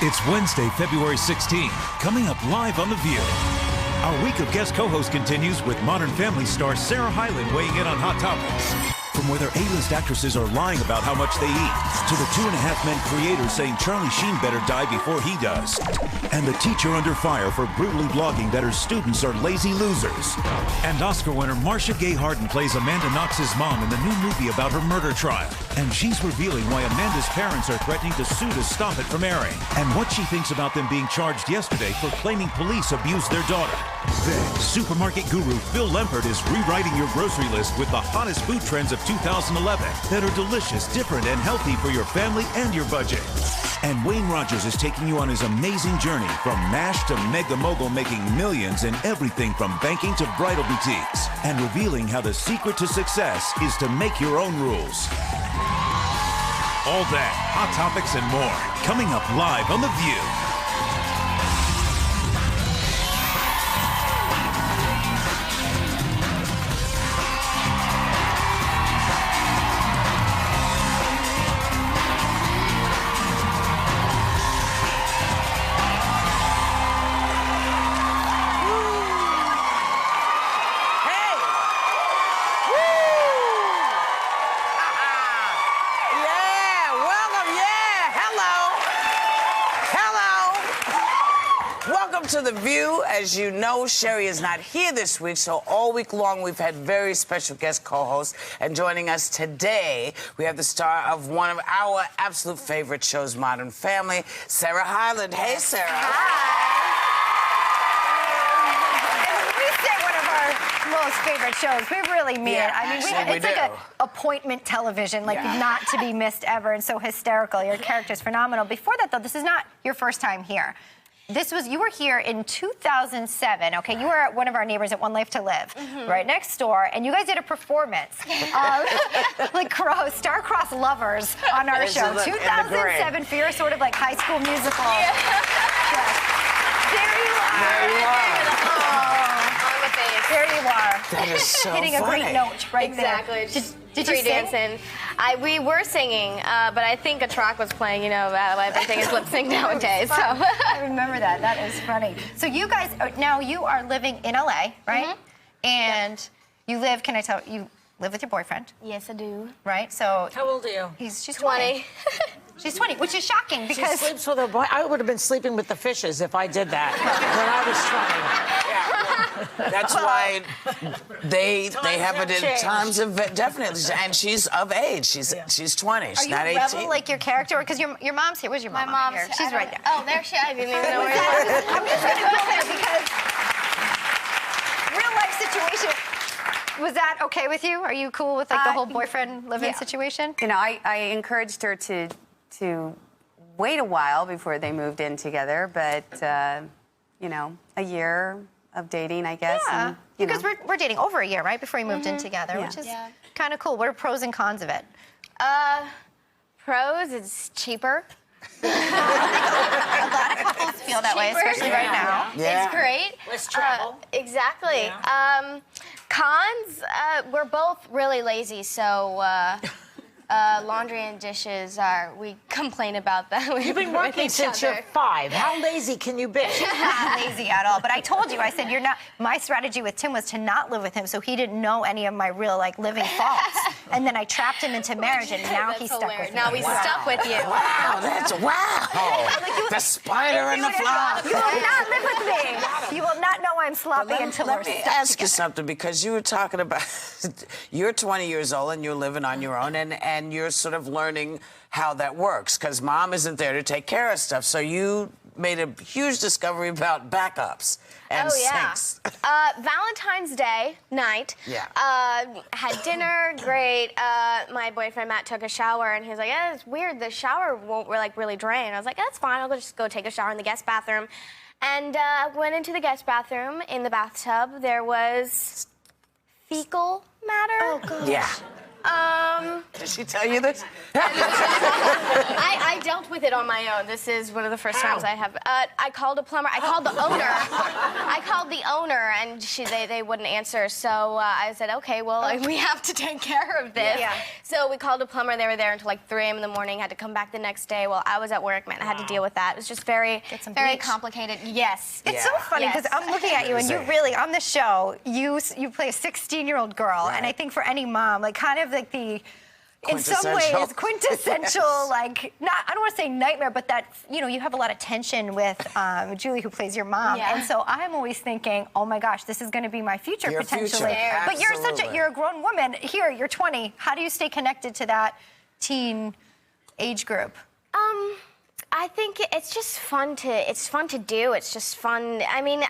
It's Wednesday, February 16th. Coming up live on The View. Our week of guest co-host continues with Modern Family star Sarah Hyland weighing in on hot topics. From whether A-list actresses are lying about how much they eat, to the Two and a Half Men creator saying Charlie Sheen better die before he does. And the teacher under fire for brutally blogging that her students are lazy losers. And Oscar winner Marcia Harden plays Amanda Knox's mom in the new movie about her murder trial. And she's revealing why Amanda's parents are threatening to sue to stop it from airing. And what she thinks about them being charged yesterday for claiming police abused their daughter. Then, supermarket guru Phil Lempert is rewriting your grocery list with the hottest food trends of 2011 that are delicious, different, and healthy for your family and your budget. And Wayne Rogers is taking you on his amazing journey from MASH to mega mogul, making millions in everything from banking to bridal boutiques, and revealing how the secret to success is to make your own rules. All that, hot topics, and more coming up live on The View. To The View. As you know, Sherry is not here this week, so all week long we've had very special guest co-hosts. And joining us today, we have the star of one of our absolute favorite shows, Modern Family, Sarah Hyland. Hey, Sarah. Hi. We say one of our most favorite shows. We really mean it. I mean, it's like an appointment television, like not to be missed ever, and so hysterical. Your character's phenomenal. Before that, though, this is not your first time here. You were here in 2007, okay? You were one of our neighbors at One Life to Live, right next door, and you guys did a performance, like star-crossed lovers on our show. 2007 for your sort of like high school musical. Yes. There you are. On the face. There you are. That is so hitting funny. a great note right there. Did you sing? We were singing, but I think a track was playing. You know, everything is lip sync nowadays. So I remember that. That is funny. So you guys, now you are living in LA, right? And you live, can I tell you, live with your boyfriend? Yes, I do. Right? So how old are you? She's 20. She's 20, which is shocking because she sleeps with her boy. I would have been sleeping with the fishes if I did that when I was 20. That's why they have it in times of definitely, and she's of age. She's 20. She's not 18. Are you rebel like your character? Because your mom's here. Where's your mom? My mom's here. She's right there. Oh, there she is. I didn't even know where she was. I'm just going to go there because real life situation. Was that okay with you? Are you cool with like the whole boyfriend live-in situation? You know, I encouraged her to wait a while before they moved in together, but you know, a year of dating, I guess. Yeah, and, because we're dating over a year, right, before we moved in together, which is kind of cool. What are pros and cons of it? Pros, it's cheaper. A lot of couples feel that way, especially right now. It's great. Let's travel. Exactly. Yeah. Cons, we're both really lazy, so laundry and dishes we complain about that. You've been working since you're 5. How lazy can you be? Not lazy at all. But I told you, I said, you're not. My strategy with Tim was to not live with him so he didn't know any of my real, like, living faults. And then I trapped him into marriage, and now he's stuck with me. Now he's stuck with you. Wow, that's the spider and the fly. You will not live with me. You will not know I'm sloppy until we're Let me stuck ask you together. something, because you were talking about you're 20 years old and you're living on your own, and you're sort of learning how that works because mom isn't there to take care of stuff. So you made a huge discovery about backups and sinks. Valentine's Day night. Yeah. Had dinner, great. My boyfriend Matt took a shower and he was like, "Yeah, it's weird. The shower won't really drain." I was like, "That's fine. I'll just go take a shower in the guest bathroom." And went into the guest bathroom. In the bathtub, there was fecal matter. Oh, gosh. Yeah. Did she tell you this? I don't dealt with it on my own. This is one of the first times I have. I called a plumber. I called the owner. I called the owner, and they wouldn't answer. So I said, okay, well, we have to take care of this. Yeah. So we called a plumber. They were there until like 3 a.m. in the morning. Had to come back the next day. Well, I was at work, man. I had to deal with that. It was just very complicated. Yes. It's so funny because I'm looking at you, and you really, on the show, you play a 16-year-old girl, and I think for any mom, like kind of like the, in some ways, quintessential, like, not, I don't want to say nightmare, but that, you know, you have a lot of tension with Julie, who plays your mom. Yeah. And so I'm always thinking, oh my gosh, this is going to be my future, Your potentially. future. But you're a grown woman. Here, you're 20. How do you stay connected to that teen age group? I think it's just fun to do. It's just fun. I mean,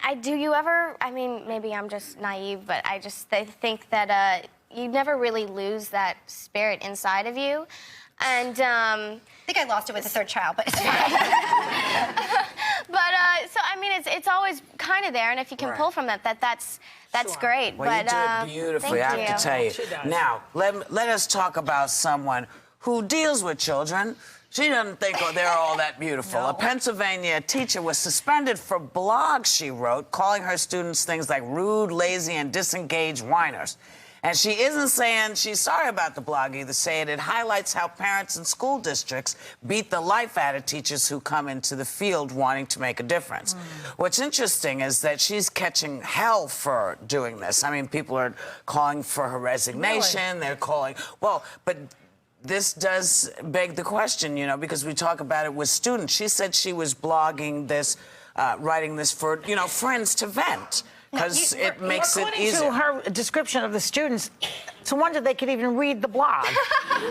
maybe I'm just naive, but I think that you never really lose that spirit inside of you. And I think I lost it with the third child, but it's fine. So I mean, it's always kind of there, and if you can pull from that's great. Well, but you did beautifully, I have to tell you. Now, let us talk about someone who deals with children. She doesn't think they're all that beautiful. No. A Pennsylvania teacher was suspended for blogs she wrote, calling her students things like rude, lazy, and disengaged whiners. And she isn't saying she's sorry about the blog either, saying it highlights how parents and school districts beat the life out of teachers who come into the field wanting to make a difference. What's interesting is that she's catching hell for doing this. I mean, people are calling for her resignation. Really? They're calling, well, but this does beg the question, you know, because we talk about it with students. She said she was blogging this, writing this for, you know, friends to vent. Because it makes it easier. To her description of the students, it's a wonder they could even read the blog.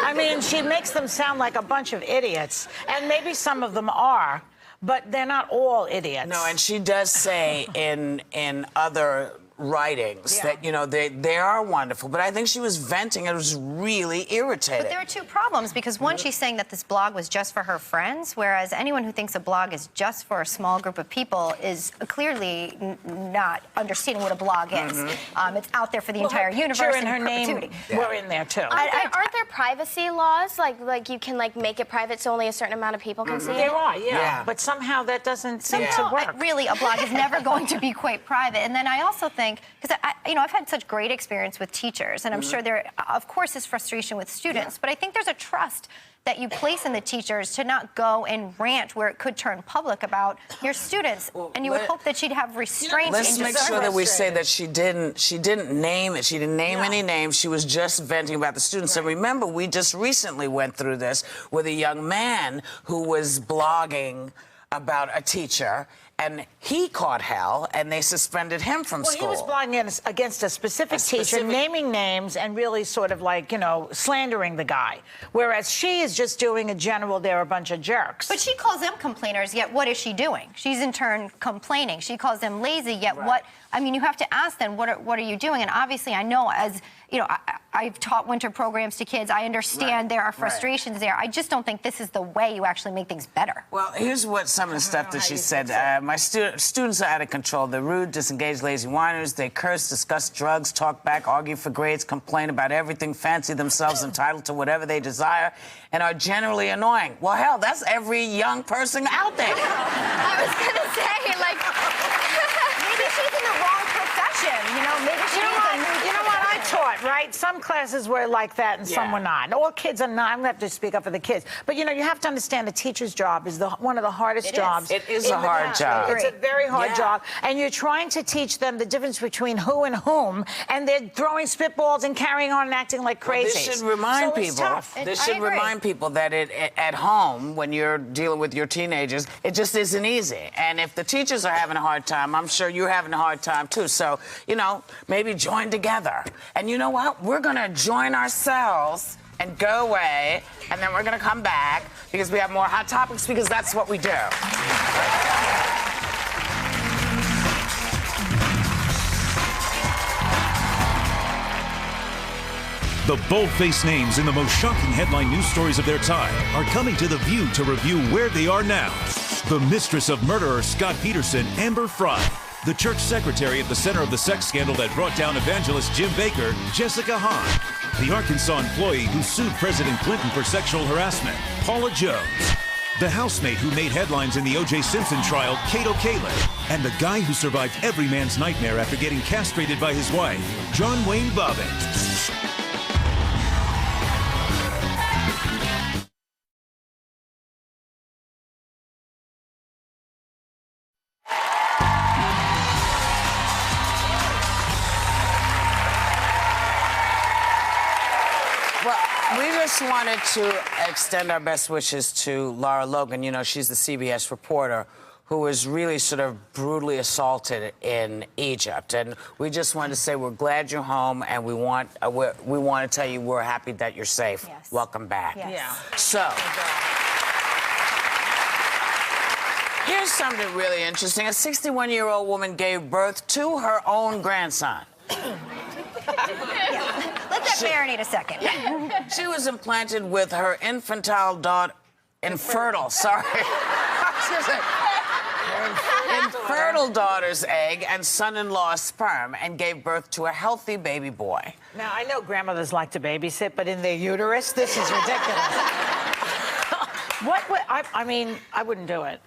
I mean, she makes them sound like a bunch of idiots, and maybe some of them are, but they're not all idiots. No, and she does say in other writings that, you know, they are wonderful, but I think she was venting. It was really irritating. But there are two problems, because one, she's saying that this blog was just for her friends, whereas anyone who thinks a blog is just for a small group of people is clearly not understanding what a blog is. It's out there for the entire universe and her name were in there too. Aren't there privacy laws? Like you can make it private so only a certain amount of people can see it? There are, but somehow that doesn't seem to work. Really, a blog is never going to be quite private. And then I also think, because I've had such great experience with teachers, and I'm sure there, of course, is frustration with students, but I think there's a trust that you place in the teachers to not go and rant where it could turn public about your students, and you would hope that she'd have restraint. Let's make sure that we say that she didn't name it. She didn't name any names. She was just venting about the students. And remember, we just recently went through this with a young man who was blogging about a teacher, and he caught hell, and they suspended him from school. Well, he was blogging against a specific teacher, naming names and really sort of like, you know, slandering the guy. Whereas she is just doing a general, they're a bunch of jerks. But she calls them complainers, yet what is she doing? She's in turn complaining. She calls them lazy, yet what? I mean, you have to ask them, what are you doing? And obviously, I know, as you know, I've taught winter programs to kids. I understand there are frustrations there. I just don't think this is the way you actually make things better. Well, here's what some of the stuff that she said. My students are out of control. They're rude, disengaged, lazy whiners. They curse, discuss drugs, talk back, argue for grades, complain about everything, fancy themselves entitled to whatever they desire, and are generally annoying. Well, hell, that's every young person out there. I was going to say, like... Maybe she's in the wrong profession, you know? Maybe she You know what I taught, right? Some classes were like that and some were not. All kids are not. I'm going to have to speak up for the kids. But, you know, you have to understand the teacher's job is one of the hardest jobs. It is a hard job. It's a very hard job. And you're trying to teach them the difference between who and whom, and they're throwing spitballs and carrying on and acting like crazy. Well, this should remind people. This should remind people that at home, when you're dealing with your teenagers, it just isn't easy. And if the teachers are having a hard time, I'm sure you're having a hard time too. So, you know, maybe join together. And you know what? We're going to join ourselves and go away, and then we're going to come back because we have more hot topics, because that's what we do. The bold-faced names in the most shocking headline news stories of their time are coming to The View to review where they are now. The mistress of murderer Scott Peterson, Amber Frey. The church secretary at the center of the sex scandal that brought down evangelist Jim Baker, Jessica Hahn. The Arkansas employee who sued President Clinton for sexual harassment, Paula Jones. the housemate who made headlines in the O.J. Simpson trial, Kato Kaelin, and the guy who survived every man's nightmare after getting castrated by his wife, John Wayne Bobbitt. We just wanted to extend our best wishes to Lara Logan. You know, she's the CBS reporter who was really sort of brutally assaulted in Egypt. And we just wanted to say we're glad you're home, and we want to tell you we're happy that you're safe. Yes. Welcome back. Yes. Yeah. So, here's something really interesting. A 61-year-old woman gave birth to her own grandson. Let that marinate a second. She was implanted with her infertile daughter's egg and son-in-law's sperm, and gave birth to a healthy baby boy. Now, I know grandmothers like to babysit, but in their uterus, this is ridiculous. I mean, I wouldn't do it.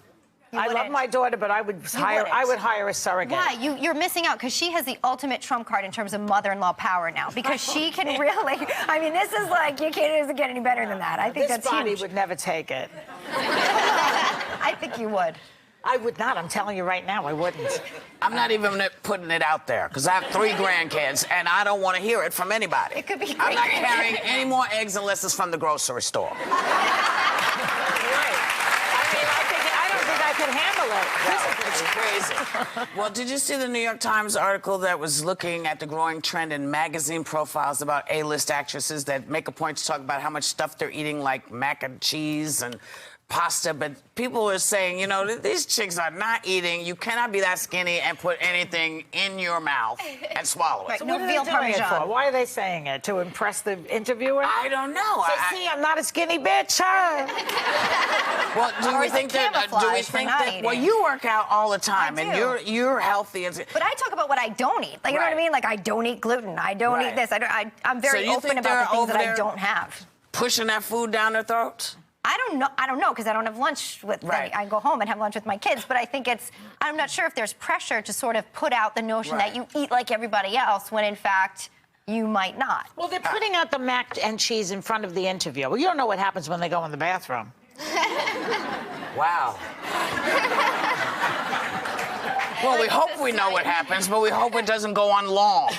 I love my daughter, but I would hire a surrogate. Why? You're missing out, because she has the ultimate trump card in terms of mother-in-law power now, because she can really, I mean, this is like, you can't, it doesn't get any better than that. I think this that's body huge. would never take it. I think you would. I would not. I'm telling you right now, I wouldn't. I'm not even putting it out there, because I have 3 grandkids, and I don't want to hear it from anybody. It could be I'm not great. carrying any more eggs unless it's from the grocery store. I could handle it. It's crazy. Well, did you see the New York Times article that was looking at the growing trend in magazine profiles about A-list actresses that make a point to talk about how much stuff they're eating, like mac and cheese and pasta, but people are saying, you know, these chicks are not eating. You cannot be that skinny and put anything in your mouth and swallow it. Right, So no what are they veal doing it parmesan. for? Why are they saying it? To impress the interviewer? I don't know. See, I'm not a skinny bitch, huh? Well, do Or we is it think that? camouflage for not eating? Well, you work out all the time, I and do. you're healthy. And But I talk about what I don't eat. Like, you know what I Right. mean? Like, I don't eat gluten. I don't Right. eat this. I'm very So you open think about they're the things over that I there don't have. pushing that food down their throats? I don't know, because I don't have lunch with them. Right. I go home and have lunch with my kids, but I think I'm not sure if there's pressure to sort of put out the notion Right. that you eat like everybody else, when in fact you might not. Well, they're putting out the mac and cheese in front of the interview. Well, you don't know what happens when they go in the bathroom. Wow. Well, we hope we know what happens, but we hope it doesn't go on long.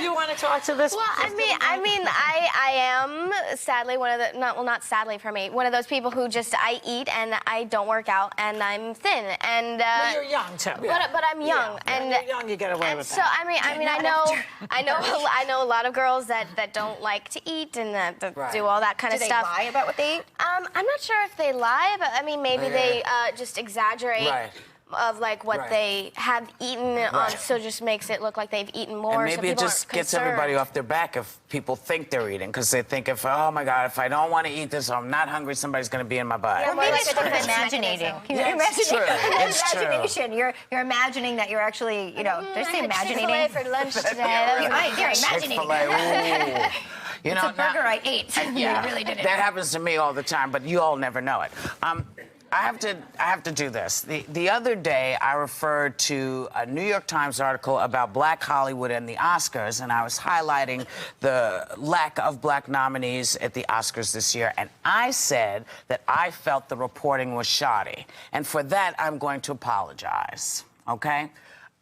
You want to talk to this? Well, I am sadly one of the not sadly for me, one of those people who just I eat and I don't work out and I'm thin and. Well, you're young too. But I'm young and when you're young, you get away with so that. I know a lot of girls that don't like to eat and that Right. do all that kind Do of they stuff. lie about what they eat? I'm not sure if they lie, but I mean maybe they just exaggerate. Right. Of like what Right. they have eaten, Right. so just makes it look like they've eaten more. And so maybe it people just aren't gets everybody concerned. off their back if people think they're eating, because they think, oh my God, if I don't want to eat this or I'm not hungry, somebody's going to be in my butt. Or maybe like it's a sort of defense imaginating. mechanism. You're It's true. It's true. imagination. You're imagining that you're actually, you know, did I say I had imaginating? Chick-fil-A for lunch today. That was You're imagining. Chick-fil-A, ooh. You know, It's a burger I ate. Yeah, You really did it. that happens to me all the time, but you all never know it. I have to do this. The other day, I referred to a New York Times article about Black Hollywood and the Oscars, and I was highlighting the lack of Black nominees at the Oscars this year, and I said that I felt the reporting was shoddy, and for that, I'm going to apologize, okay?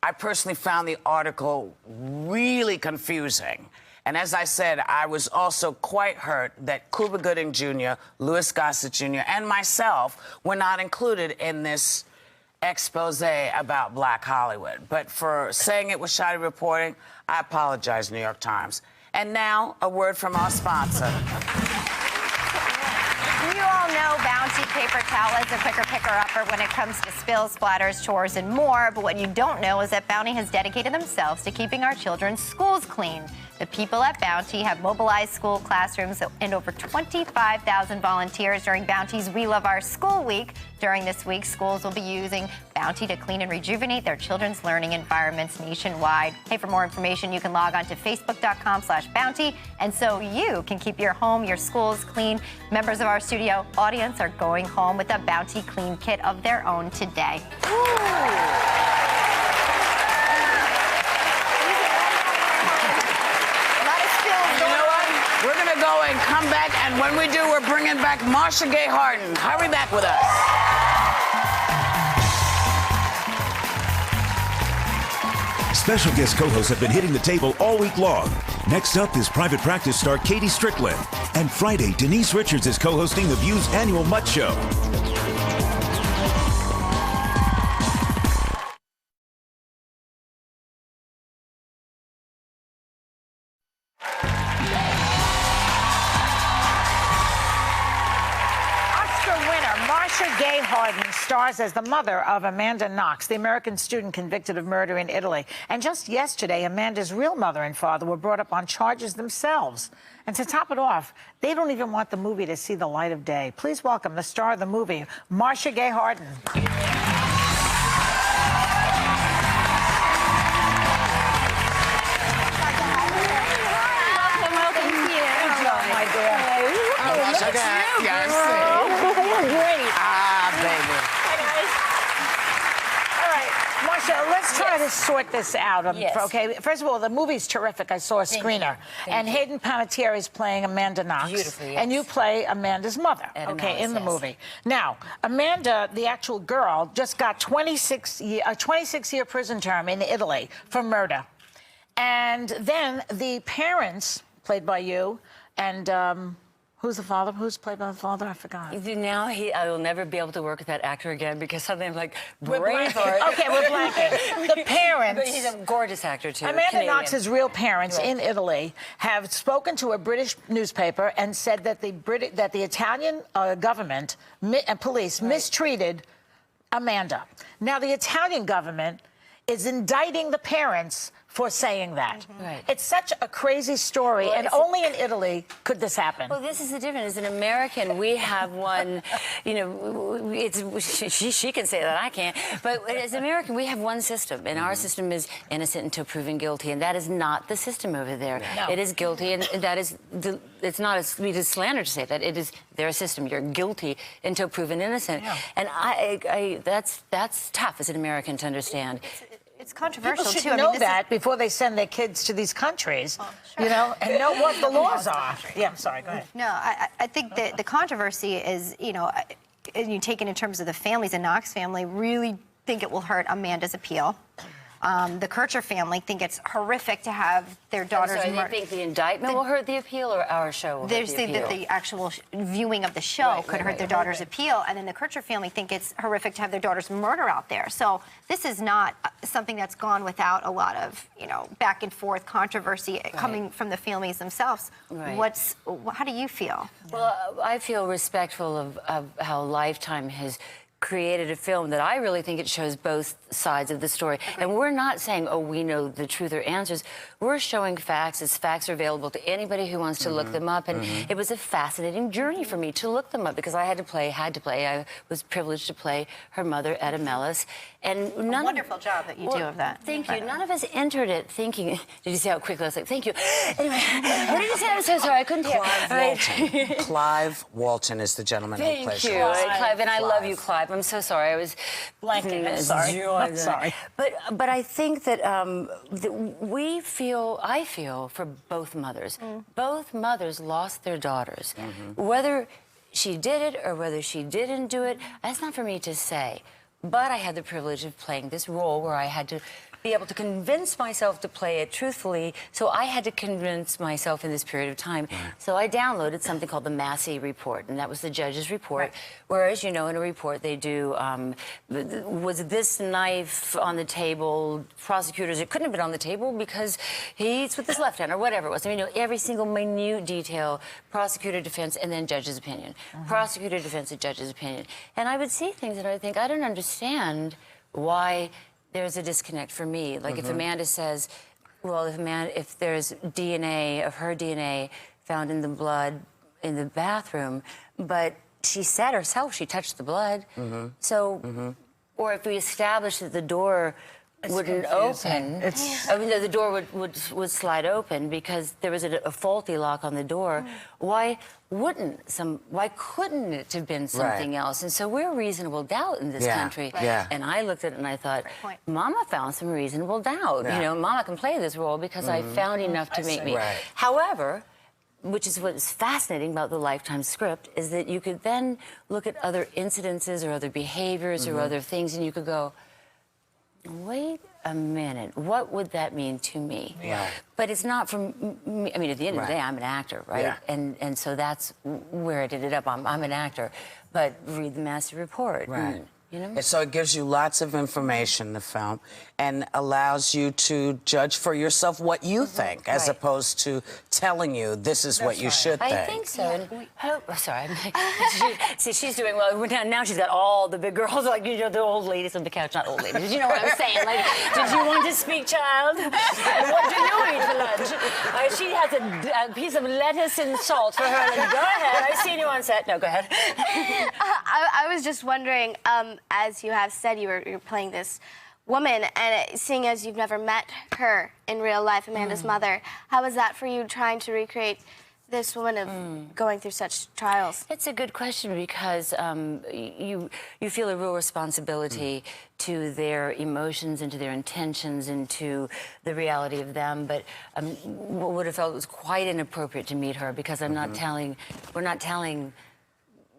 I personally found the article really confusing. And as I said, I was also quite hurt that Cuba Gooding Jr., Louis Gossett Jr., and myself were not included in this expose about Black Hollywood. But for saying it was shoddy reporting, I apologize, New York Times. And now, a word from our sponsor. You all know Bounty paper towel is a quicker picker-upper when it comes to spills, splatters, chores, and more. But what you don't know is that Bounty has dedicated themselves to keeping our children's schools clean. The people at Bounty have mobilized school classrooms and over 25,000 volunteers during Bounty's We Love Our School Week. During this week, schools will be using Bounty to clean and rejuvenate their children's learning environments nationwide. Hey, for more information, you can log on to facebook.com/Bounty, and so you can keep your home, your schools clean. Members of our studio audience are going home with a Bounty Clean Kit of their own today. We're going to go and come back, and when we do, we're bringing back Marcia Gay Harden. Hurry back with us. Special guest co-hosts have been hitting the table all week long. Next up is private practice star Katie Strickland. And Friday, Denise Richards is co-hosting The View's annual Mutt Show. Marcia Gay Harden stars as the mother of Amanda Knox, the American student convicted of murder in Italy. And just yesterday, Amanda's real mother and father were brought up on charges themselves. And to top it off, they don't even want the movie to see the light of day. Please welcome the star of the movie, Marcia Gay Harden. Let's try to sort this out. Okay. First of all, the movie's terrific. I saw a screener. And Hayden Panettiere's playing Amanda Knox. Beautifully, yes. And you play Amanda's mother, in the movie. Now, Amanda, the actual girl, just got a 26-year prison term in Italy for murder. And then the parents, played by you, and who's the father? Who's played by the father? I forgot. Now I will never be able to work with that actor again because suddenly I'm like, Braveheart. Okay, we're blanking. The parents. But he's a gorgeous actor, too. Amanda Knox's real parents in Italy have spoken to a British newspaper and said that the Italian government and police mistreated Amanda. Now, the Italian government is indicting the parents for saying that. Right. It's such a crazy story, and only in Italy could this happen. Well, this is the difference. As an American, we have one, you know, she can say that, I can't. But as an American, we have one system, and our system is innocent until proven guilty, and that is not the system over there. No. It is guilty, and that is, it's not a sweet as slander to say that. It is their system. You're guilty until proven innocent. Yeah. And that's tough as an American to understand. It's controversial, People should know that before they send their kids to these countries, you know, and know what the laws are. Yeah, I'm sorry, go ahead. No, I think that the controversy is, you know, you take it in terms of the families, the Knox family really think it will hurt Amanda's appeal. The Kircher family think it's horrific to have their daughters murdered. So they think the indictment will hurt the appeal, or our show will hurt the appeal? They think that the actual viewing of the show could hurt their daughter's appeal, and then the Kircher family think it's horrific to have their daughter's murder out there. So this is not something that's gone without a lot of, you know, back and forth controversy coming from the families themselves. Right. How do you feel? Well, I feel respectful of how Lifetime has created a film that I really think it shows both sides of the story. And we're not saying, oh, we know the truth or answers. We're showing facts as facts are available to anybody who wants to look them up. And it was a fascinating journey for me to look them up because I had to play. I was privileged to play her mother, Etta Mellis. And a wonderful job that you do of that. Thank you. None of us entered it thinking, did you see how quickly I was like, thank you. Anyway, what did you say? I'm so sorry. I couldn't hear. Clive Walton. Clive Walton is the gentleman who plays Thank you, Clive. And I love you, Clive. I'm so sorry. I was blanking. I'm sorry. I'm sorry. But I think that, I feel for both mothers. Both mothers lost their daughters. Whether she did it or whether she didn't do it, that's not for me to say. But I had the privilege of playing this role where I had to be able to convince myself to play it truthfully. So I had to convince myself in this period of time. So I downloaded something called the Massey report, and that was the judge's report. Whereas, you know, in a report they do, was this knife on the table? Prosecutors, it couldn't have been on the table because he eats with his left hand or whatever it was. I mean, you know, every single minute detail, prosecutor, defense, and then judge's opinion. Prosecutor, defense, and judge's opinion. And I would see things and I would think, I don't understand why there's a disconnect for me. Like if Amanda says, well, if there's DNA of her DNA found in the blood in the bathroom, but she said herself she touched the blood. So, or if we establish that the door wouldn't open. I mean, the door would slide open because there was a faulty lock on the door. Why couldn't it have been something else? And so we're reasonable doubt in this country. And I looked at it and I thought, Mama found some reasonable doubt. You know, Mama can play this role because I found enough to make me. However, which is what's fascinating about the Lifetime script, is that you could then look at other incidences or other behaviors or other things and you could go, wait a minute, what would that mean to me? But it's not from me. I mean, at the end of the day, I'm an actor, right? And so that's where it ended up. I'm an actor. But read the Massey report. And, you know? And so it gives you lots of information, the film, and allows you to judge for yourself what you think, as opposed to telling you this is what you should think. I think so. And sorry. See, she's doing well. Now she's got all the big girls, like, you know, the old ladies on the couch. Not old ladies. You know what I'm saying? Like, did you want to speak, child? What do you eat for lunch? She has a piece of lettuce and salt for her. Go ahead. I've seen you on set. No, go ahead. I was just wondering, as you have said, you're playing this woman, and seeing as you've never met her in real life, Amanda's mother, how was that for you, trying to recreate this woman of going through such trials? It's a good question because you feel a real responsibility to their emotions and to their intentions and to the reality of them. But would have felt it was quite inappropriate to meet her because we're not telling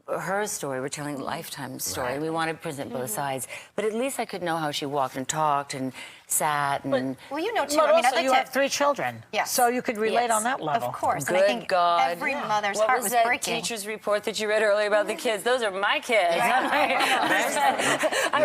her story, we're telling Lifetime's story. We want to present both sides. But at least I could know how she walked and talked and sat and... Well, you know, too. But I mean, also, I'd like you to... have 3 children. So you could relate on that level. Of course. Good and I think God. every mother's what heart was was that breaking. teacher's report that you read earlier about the kids? Those are my kids. I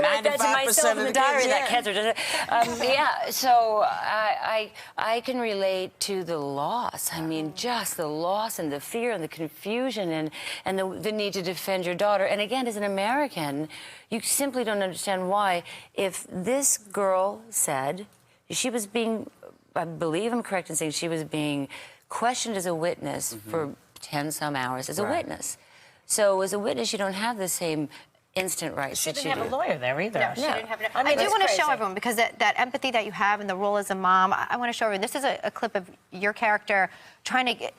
write that to myself in the diary. That kids are just... so I can relate to the loss. I mean, just the loss and the fear and the confusion and the need to defend your daughter. And again, as an American, you simply don't understand why. If this girl said she was being, I believe I'm correct in saying she was being questioned as a witness for 10-some hours as a witness. So as a witness, you don't have the same instant rights She that didn't have a lawyer there either. No, she didn't have I do want to show everyone, because that empathy that you have and the role as a mom, I want to show everyone. This is a clip of your character trying to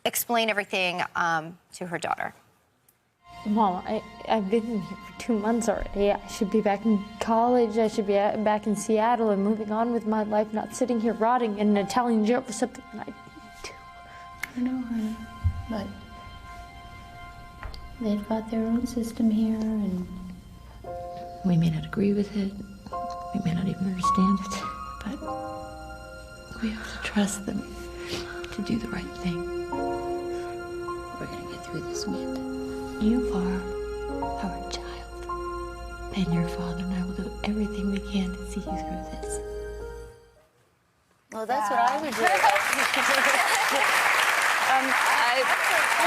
explain everything to her daughter. Mom, I've been here for 2 months already. I should be back in college. I should be back in Seattle and moving on with my life, not sitting here rotting in an Italian jail for something that I didn't do. I know, honey, but they've got their own system here, and we may not agree with it. We may not even understand it, but we have to trust them to do the right thing. We're gonna get through this, Amanda. You are our child, and your father and I will do everything we can to see you through this. Well, that's what I would do. You're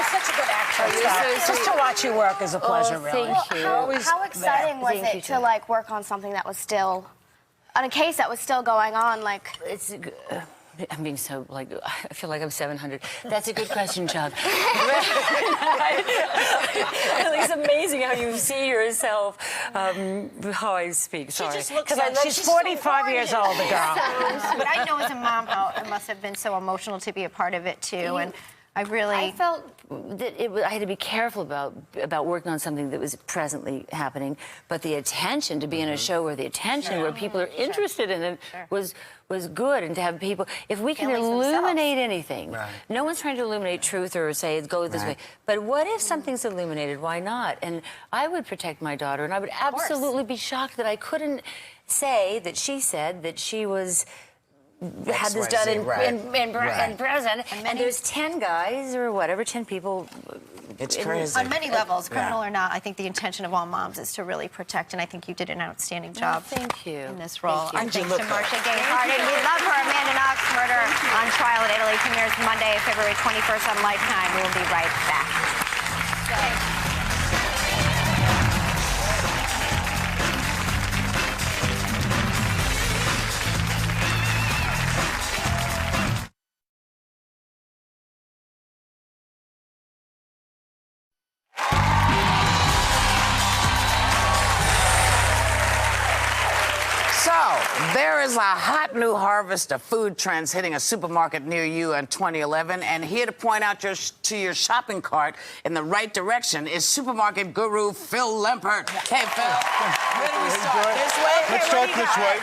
such a good actress. Just to watch you work is a pleasure, really. Thank you. How exciting was it to, like, work on something that was still, on a case that was still going on, like... I'm being so, like, I feel like I'm 700. That's a good question, Chuck. It's amazing how you see yourself, how I speak. Sorry. She just looks like she's 45 years old, the girl. But I know as a mom how it must have been so emotional to be a part of it, too. And I felt that I had to be careful about working on something that was presently happening, but the attention to be in a show where the attention, where people are interested in it, was good, and to have people. If we can illuminate anything, no one's trying to illuminate truth or say go this way. But what if something's illuminated? Why not? And I would protect my daughter, and I would absolutely be shocked that I couldn't say that she said that she was. Had this done in prison, and there's 10 guys or whatever, 10 people. It's crazy. On many levels, criminal or not, I think the intention of all moms is to really protect, and I think you did an outstanding job. Thank you. In this role. And thanks to Marcia Gay Harden. We love her. Amanda Knox, Murder on Trial in Italy, premieres Monday, February 21st on Lifetime. We'll be right back. There is a hot new harvest of food trends hitting a supermarket near you in 2011, and here to point out to your shopping cart in the right direction is supermarket guru Phil Lempert. Hey, Phil, where do we start? This way? Let's start this way.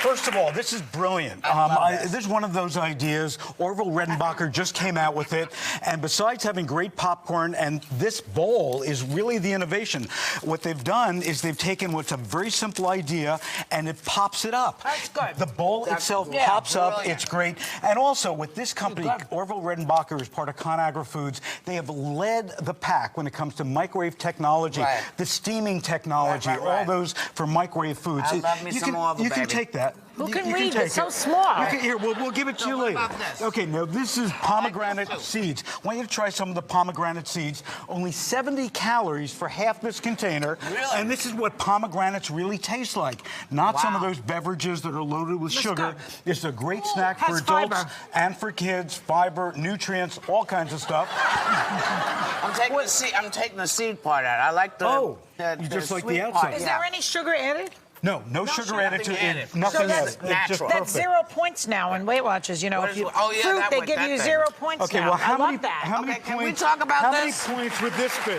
First of all, this is brilliant. This is one of those ideas. Orville Redenbacher just came out with it, and besides having great popcorn, and this bowl is really the innovation. What they've done is they've taken what's a very simple idea, and it pops it up. That's good. The bowl itself pops up. It's great. And also, with this company, Orville Redenbacher is part of ConAgra Foods. They have led the pack when it comes to microwave technology, the steaming technology, all those for microwave foods. I love me some Orville, You can take that. Who can read? It's so small. Here, we'll give it to you later. Okay, now this is pomegranate seeds. I want you to try some of the pomegranate seeds. Only 70 calories for half this container. Really? And this is what pomegranates really taste like. Not some of those beverages that are loaded with sugar. It's a great snack for adults and for kids. Fiber, nutrients, all kinds of stuff. I'm taking the seed part out. I like the you just like the sweet outside. part. Is there any sugar added? No sugar added to it. So Nothing that's added. It's just natural. That's 0 points now in Weight Watchers. You know, if you fruit, they give you 0 points Okay, now. well, how I many love that. How many Can we points? talk about how this? many points would this be?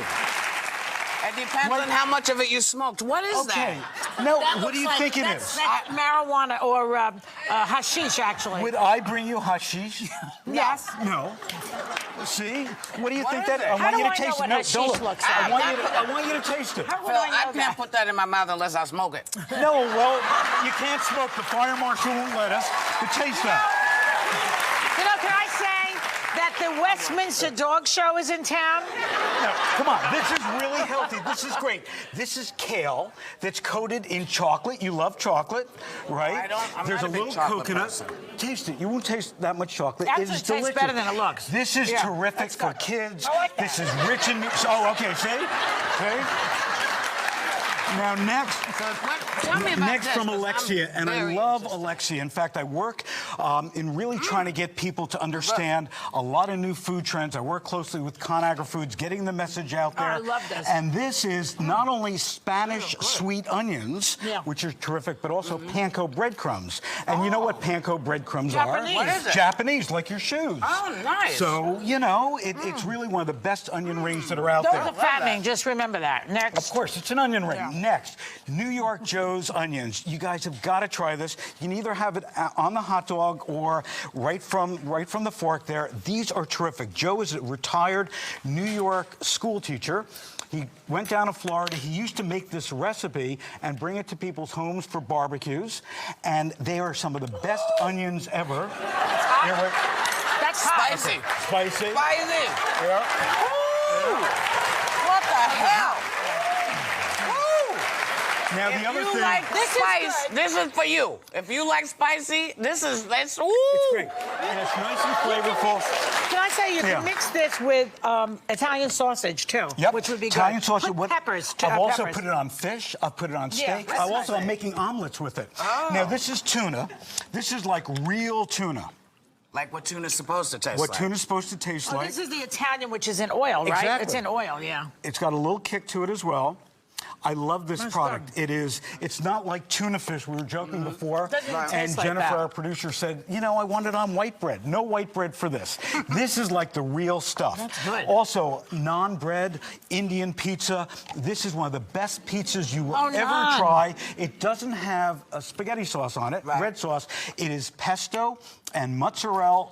It depends on how much of it you smoked. What is that? No, what do you think it is? That's marijuana or hashish, actually. Would I bring you hashish? Yes. No. See? What do you think is that? it? I How want do you to I know taste what it. hashish Don't look. looks like? I want you to taste it. How would Phil, I know I can't that? put that in my mouth unless I smoke it. No, well, you can't smoke. The fire marshal won't let us. But taste that. You know, can I say that the Westminster Dog Show is in town? No, come on. This is really healthy. This is great. This is kale that's coated in chocolate. You love chocolate, right? There's not a big little chocolate coconut. person. Taste it. You won't taste that much chocolate. That It is tastes delicious. better than it looks. This is Yeah, terrific that's for good. kids. I like that. This is rich in. Oh, okay. See? Okay. Now next, Tell me about next this, from 'cause I'm Alexia, and I very love interested. Alexia. In fact, I work in really trying to get people to understand a lot of new food trends. I work closely with ConAgra Foods, getting the message out there. I love this. And this is not only Spanish sweet onions, which are terrific, but also panko breadcrumbs. And you know what panko breadcrumbs Japanese. are? What is it? Japanese, like your shoes. Oh, nice. So, you know, it's really one of the best onion rings that are out Those there. are fattening. Just remember that. Next. Of course, it's an onion ring. Next, New York Joe's onions. You guys have got to try this. You can either have it on the hot dog or right from the fork there. These are terrific. Joe is a retired New York school teacher. He went down to Florida. He used to make this recipe and bring it to people's homes for barbecues. And they are some of the best onions ever. That's hot. Spicy. Spicy. Spicy. Yeah. Ooh. What the hell? Now, the other If you thing... like spice, this is for you. If you like spicy, that's ooh. It's great. And it's nice and flavorful. Can I say you can mix this with Italian sausage too? Yep. Which would be Italian good. sausage. Put peppers. I've also peppers. put it on fish. I've put it on steak. that's I'm making omelets with it. Oh. Now, this is tuna. This is like real tuna. Like what tuna's supposed to taste What like. tuna's supposed to taste like. This is the Italian, which is in oil, right? Exactly. It's in oil, yeah. It's got a little kick to it as well. I love this product. It's not like tuna fish. We were joking before. And Jennifer, our producer, said, you know, I want it on white bread. No white bread for this. This is like the real stuff. That's good. Also, non-bread, Indian pizza. This is one of the best pizzas you will ever try. It doesn't have a spaghetti sauce on it, red sauce. It is pesto and mozzarella.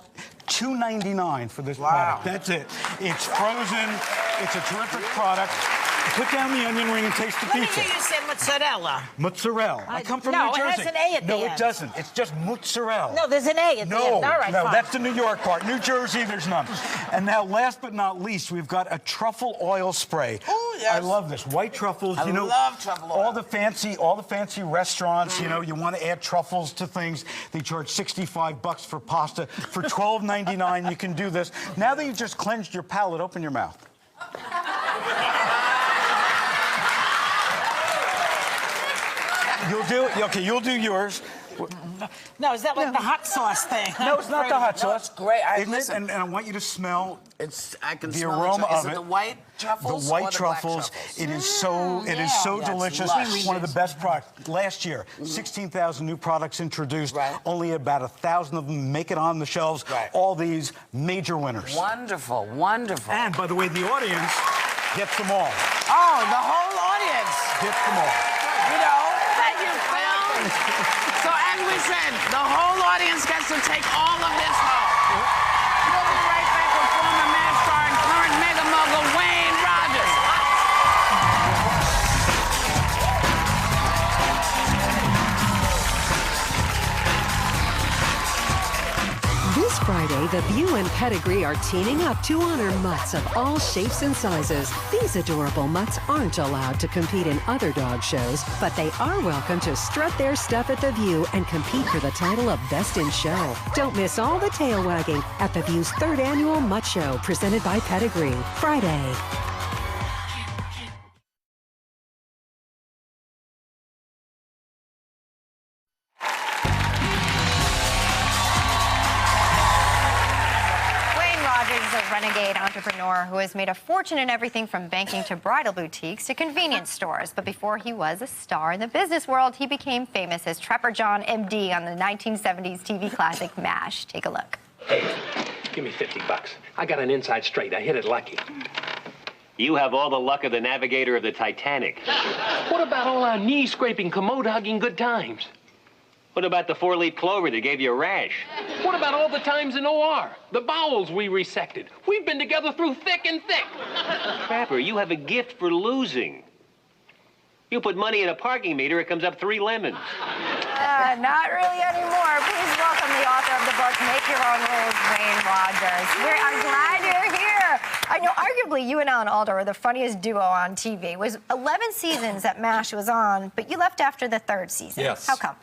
$2.99 for this product. That's it. It's frozen. It's a terrific product. Put down the onion ring and taste the pizza. Let me hear you say mozzarella. Mozzarella. I come from New Jersey. No, it has an A at the end. No, it doesn't. It's just mozzarella. No, there's an A at the end. All right, no, fine. that's the New York part. New Jersey, there's none. And now, last but not least, we've got a truffle oil spray. Oh, yes. I love this. White truffles. I love truffle oil. All the fancy restaurants, you know, you want to add truffles to things. They charge $65 for pasta. For $12.99, you can do this. Now that you've just cleansed your palate, open your mouth. You'll do it. Okay, you'll do yours. No, is that like the hot sauce thing? No, it's not the hot sauce. It's great. And I want you to smell I can the smell aroma Is of it it. the white truffles? The white or the truffles. black truffles? It is so delicious. lush. One of the best products. Last year, 16,000 new products introduced. Only about 1,000 of them make it on the shelves. All these major winners. Wonderful, wonderful. And by the way, the audience gets them all. Oh, the whole audience Gets them all. You know, thank you, Phil. So as we said, the whole audience gets to take all of this home. We'll be right back with former MASH star and current mega mogul Wayne Rogers. This Friday, The View and Pedigree are teaming up to honor mutts of all shapes and sizes. These adorable mutts aren't allowed to compete in other dog shows, but they are welcome to strut their stuff at The View and compete for the title of Best in Show. Don't miss all the tail wagging at The View's 3rd annual Mutt Show, presented by Pedigree. Friday. Renegade entrepreneur who has made a fortune in everything from banking to bridal boutiques to convenience stores. But before he was a star in the business world, he became famous as Trapper John, MD, on the 1970s TV classic MASH. Take a look. Hey, give me $50. I got an inside straight. I hit it lucky. You have all the luck of the navigator of the Titanic. What about all our knee-scraping, commode-hugging good times? What about the 4-leaf clover that gave you a rash? What about all the times in OR? The bowels we resected. We've been together through thick and thick. Trapper, you have a gift for losing. You put money in a parking meter, it comes up 3 lemons. Not really anymore. Please welcome the author of the book, Make Your Own Rules, Wayne Rogers. I'm glad you're here. I know, arguably, you and Alan Alda are the funniest duo on TV. It was 11 seasons that MASH was on, but you left after the 3rd season. Yes. How come?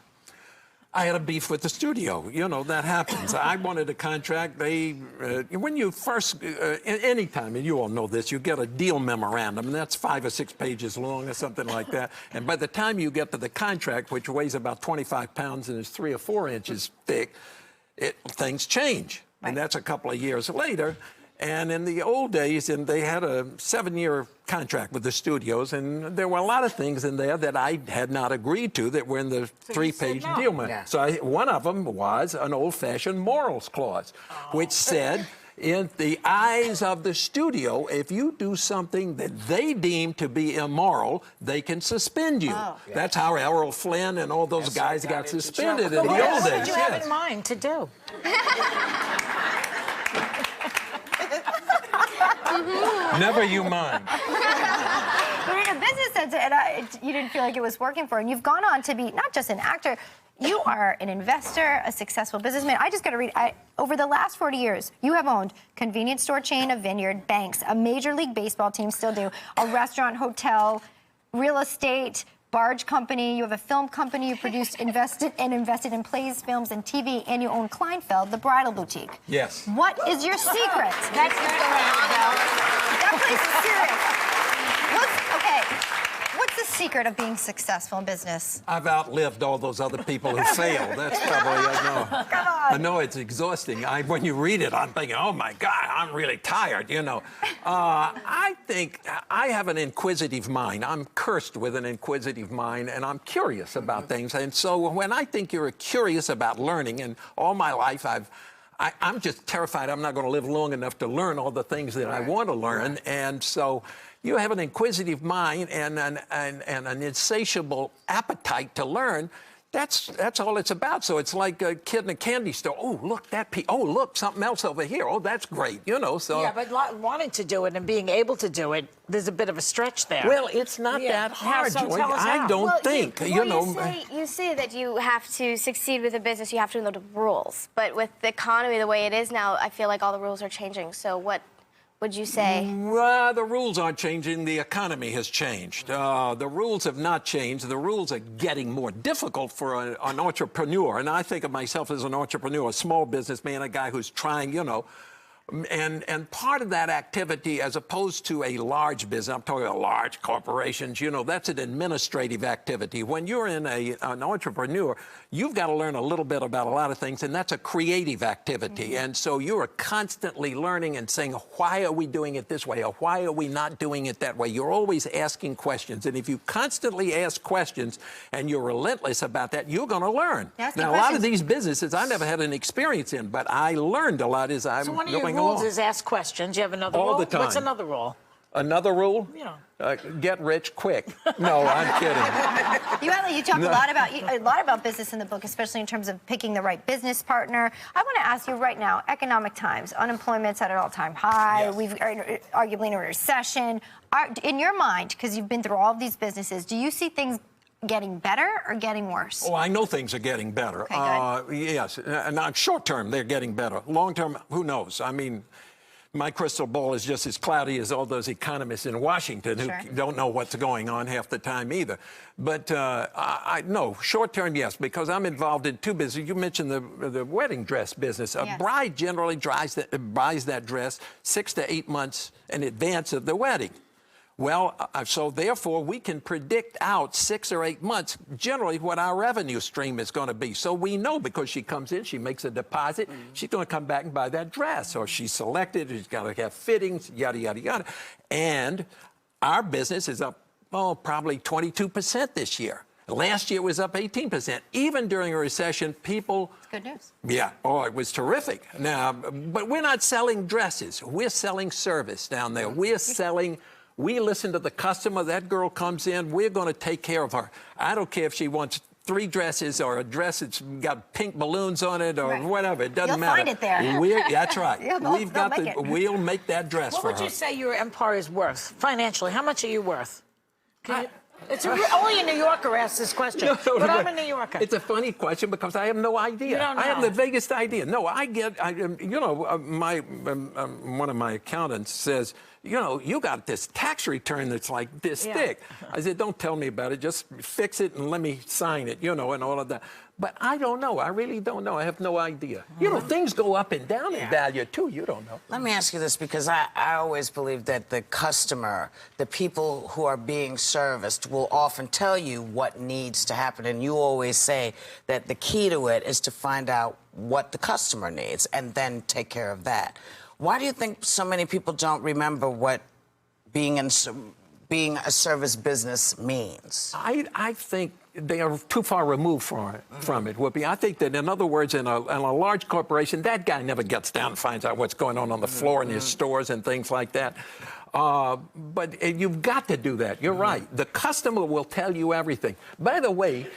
I had a beef with the studio. You know, that happens. I wanted a contract. When you first, anytime, and you all know this, you get a deal memorandum, and that's 5 or 6 pages long or something like that. And by the time you get to the contract, which weighs about 25 pounds and is 3 or 4 inches thick, things change. Right. And that's a couple of years later. And in the old days, they had a 7-year contract with the studios, and there were a lot of things in there that I had not agreed to that were in the 3-page deal. Yeah. So one of them was an old-fashioned morals clause, which said, in the eyes of the studio, if you do something that they deem to be immoral, they can suspend you. Oh. That's how Errol Flynn and all those guys got suspended in the old days. What did you have in mind to do? Never you mind. You're in a business sense, and you didn't feel like it was working for you. And you've gone on to be not just an actor, you are an investor, a successful businessman. I just got to read, over the last 40 years, you have owned convenience store chain, a vineyard, banks, a Major League Baseball team, still do, a restaurant, hotel, real estate, barge company, you have a film company, you produced, invested in plays, films, and TV, and you own Kleinfeld, the bridal boutique. Yes. What is your secret? That's That place is serious. What's the secret of being successful in business? I've outlived all those other people who failed. That's probably, I know. Come on. I know it's exhausting. When you read it, I'm thinking, oh my God, I'm really tired, you know. I think I have an inquisitive mind. I'm cursed with an inquisitive mind, and I'm curious about things. And so when I think you're curious about learning, and all my life I'm just terrified I'm not going to live long enough to learn all the things that I want to learn. And so you have an inquisitive mind and an insatiable appetite to learn. That's all it's about. So it's like a kid in a candy store. Oh, look, oh, look, something else over here. Oh, that's great, you know. So yeah, but wanting to do it and being able to do it, there's a bit of a stretch there. Well, it's not that hard, so Joy. tell us I how. don't think, you know. You say that you have to succeed with a business, you have to know the rules. But with the economy the way it is now, I feel like all the rules are changing. So what would you say? Well, the rules aren't changing. The economy has changed. The rules have not changed. The rules are getting more difficult for an entrepreneur. And I think of myself as an entrepreneur, a small businessman, a guy who's trying, you know. And part of that activity, as opposed to a large business, I'm talking about large corporations, you know, that's an administrative activity. When you're in an entrepreneur, you've got to learn a little bit about a lot of things, and that's a creative activity. And so you are constantly learning and saying, why are we doing it this way, or why are we not doing it that way? You're always asking questions. And if you constantly ask questions and you're relentless about that, you're going to learn. Now, a lot of these businesses I never had an experience in, but I learned a lot as I'm going along. Rules is ask questions. You have another rule? All the time. What's another rule? Another rule? Yeah. Get rich quick. No, I'm kidding. You talk a lot about business in the book, especially in terms of picking the right business partner. I want to ask you right now, economic times, unemployment's at an all-time high. Yes. We've arguably in a recession. In your mind, because you've been through all of these businesses, do you see things getting better or getting worse? Oh, I know things are getting better. Okay, yes. Not short term, they're getting better. Long term, who knows? I mean, my crystal ball is just as cloudy as all those economists in Washington who don't know what's going on half the time either. But I know, short term, yes, because I'm involved in two businesses. You mentioned the wedding dress business. A bride generally buys that dress 6 to 8 months in advance of the wedding. Well, so therefore, we can predict out 6 or 8 months generally what our revenue stream is going to be. So we know because she comes in, she makes a deposit, she's going to come back and buy that dress. Or she's selected, she's got to have fittings, yada, yada, yada. And our business is up, probably 22% this year. Last year was up 18%. Even during a recession, people... It's good news. Yeah. Oh, it was terrific. Now, but we're not selling dresses. We're selling service down there. We're selling... We listen to the customer. That girl comes in. We're going to take care of her. I don't care if she wants 3 dresses or a dress that's got pink balloons on it or whatever. It doesn't matter. You'll find it there. That's right. We'll make that dress for her. What would you say your empire is worth financially? How much are you worth? Only a New Yorker asks this question, but I'm a New Yorker. It's a funny question because I have no idea. You don't know. I have the vaguest idea. No, one of my accountants says, you got this tax return that's like this thick. I said, don't tell me about it. Just fix it and let me sign it, and all of that. But I don't know. I really don't know. I have no idea. Things go up and down in value, too. You don't know. Let me ask you this, because I always believe that the customer, the people who are being serviced, will often tell you what needs to happen. And you always say that the key to it is to find out what the customer needs and then take care of that. Why do you think so many people don't remember what being a service business means? I think they are too far removed from it, Whoopi. I think that, in other words, in a large corporation, that guy never gets down and finds out what's going on the floor in his stores and things like that. But you've got to do that. You're right. The customer will tell you everything. By the way,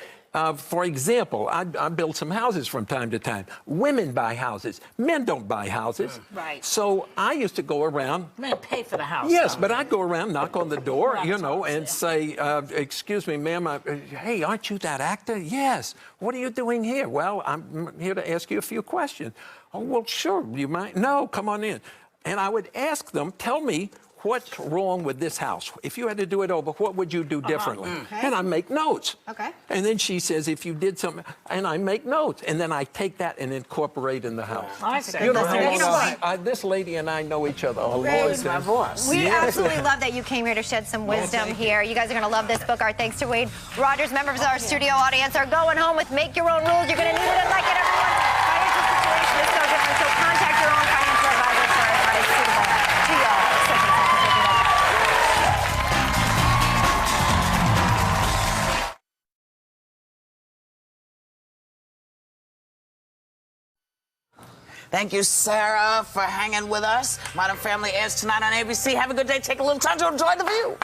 for example, I build some houses from time to time. Women buy houses. Men don't buy houses. Right. So I used to go around. Men pay for the house. Yes, but I'd go around, knock on the door, and say, excuse me, ma'am, hey, aren't you that actor? Yes. What are you doing here? Well, I'm here to ask you a few questions. Oh, well, sure. You might. No, come on in. And I would ask them, tell me, what's wrong with this house? If you had to do it over, what would you do differently? Okay. And I make notes. Okay. And then she says, if you did something, and I make notes, and then I take that and incorporate in the house. I see. You know how You know long this lady and I know each other. Always my boss. We absolutely love that you came here to shed some wisdom here. You guys are going to love this book. Our thanks to Wade Rogers. Members of our studio audience are going home with Make Your Own Rules. You're going to need it and like it, everyone. Financial situation is so different, so contact your own financial advisor for advice suitable to y'all. Thank you, Sarah, for hanging with us. Modern Family airs tonight on ABC. Have a good day. Take a little time to enjoy the view.